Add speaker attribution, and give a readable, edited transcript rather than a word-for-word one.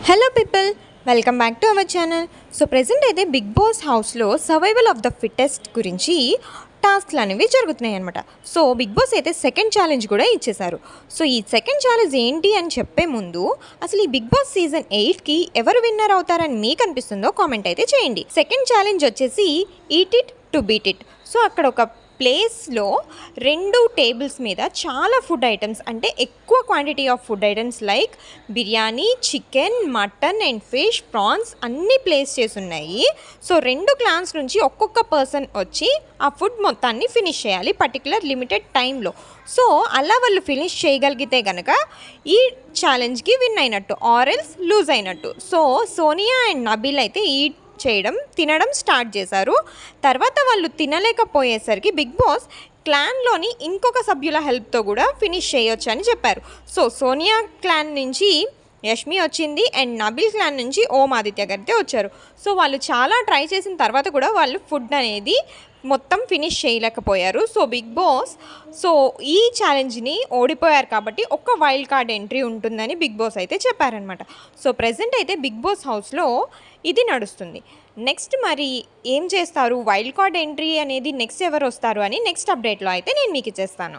Speaker 1: Hello people, welcome back to our channel. So present అయితే big boss హౌస్లో survival of the fittest గురించి టాస్క్లు అనేవి జరుగుతున్నాయి అనమాట. సో బిగ్ బాస్ అయితే సెకండ్ ఛాలెంజ్ కూడా ఇచ్చేశారు. సో ఈ సెకండ్ ఛాలెంజ్ ఏంటి అని చెప్పే ముందు అసలు ఈ బిగ్ బాస్ సీజన్ 8కి ఎవరు విన్నర్ అవుతారని మీకు అనిపిస్తుందో కామెంట్ అయితే చేయండి. సెకండ్ ఛాలెంజ్ వచ్చేసి eat it to beat it. So అక్కడ ఒక ప్లేస్లో 2 టేబుల్స్ మీద చాలా ఫుడ్ ఐటమ్స్, అంటే ఎక్కువ quantity of food items like biryani, chicken, mutton and fish, prawns అన్నీ ప్లేస్ చేసి ఉన్నాయి. సో 2 క్లాన్స్ నుంచి ఒక్కొక్క పర్సన్ వచ్చి ఆ ఫుడ్ మొత్తాన్ని ఫినిష్ చేయాలి పర్టికులర్ లిమిటెడ్ టైంలో. సో అలా వాళ్ళు ఫినిష్ చేయగలిగితే కనుక ఈ ఛాలెంజ్కి విన్ అయినట్టు ఆర్ ఎల్స్ లూజ్ అయినట్టు. సో సోనియా అండ్ నబీల్ అయితే తినడం స్టార్ట్ చేశారు. తర్వాత వాళ్ళు తినలేకపోయేసరికి బిగ్ బాస్ క్లాన్లోని ఇంకొక సభ్యుల హెల్ప్తో కూడా ఫినిష్ చేయొచ్చు అని చెప్పారు. సో సోనియా క్లాన్ నుంచి యష్మి వచ్చింది అండ్ నబీల్ క్లాన్ నుంచి ఓం ఆదిత్య గారితే వచ్చారు. సో వాళ్ళు చాలా ట్రై చేసిన తర్వాత కూడా వాళ్ళు ఫుడ్ అనేది మొత్తం ఫినిష్ చేయలేకపోయారు. సో బిగ్ బాస్ ఈ ఛాలెంజ్ని ఓడిపోయారు కాబట్టి ఒక్క వైల్డ్ కార్డ్ ఎంట్రీ ఉంటుందని బిగ్ బాస్ అయితే చెప్పారనమాట. సో ప్రెజెంట్ అయితే బిగ్ బాస్ హౌస్లో ఇది నడుస్తుంది. నెక్స్ట్ మరి ఏం చేస్తారు, వైల్డ్ కార్డ్ ఎంట్రీ అనేది నెక్స్ట్ ఎవరు వస్తారు అని నెక్స్ట్ అప్డేట్లో అయితే నేను మీకు ఇచ్చేస్తాను.